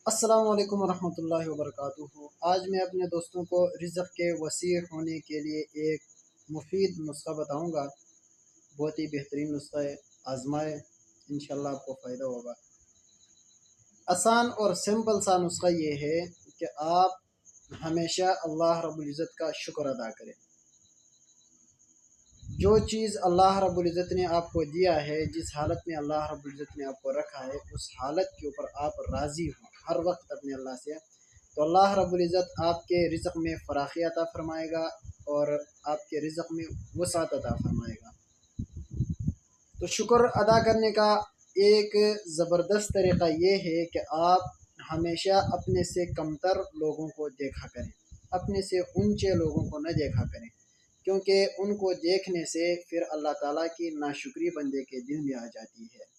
السلام علیکم ورحمۃ اللہ وبرکاتہ۔ آج میں اپنے دوستوں کو رزق کے وسیع ہونے کے لیے ایک مفید نسخہ بتاؤں گا۔ بہت ہی بہترین نسخہ ہے، آزمائے، انشاءاللہ آپ کو فائدہ ہوگا۔ آسان اور سمپل سا نسخہ یہ ہے کہ آپ ہمیشہ اللہ رب العزت کا شکر ادا کریں۔ جو چیز اللہ رب العزت نے آپ کو دیا ہے، جس حالت میں اللہ رب العزت نے آپ کو رکھا ہے، اس حالت کے اوپر آپ راضی ہوں ہر وقت اپنے اللہ سے، تو اللہ رب العزت آپ کے رزق میں فراخی عطا فرمائے گا اور آپ کے رزق میں وسعت عطا فرمائے گا۔ تو شکر ادا کرنے کا ایک زبردست طریقہ یہ ہے کہ آپ ہمیشہ اپنے سے کمتر لوگوں کو دیکھا کریں، اپنے سے اونچے لوگوں کو نہ دیکھا کریں، کیونکہ ان کو دیکھنے سے پھر اللہ تعالیٰ کی ناشکری بندے کے دل میں آ جاتی ہے۔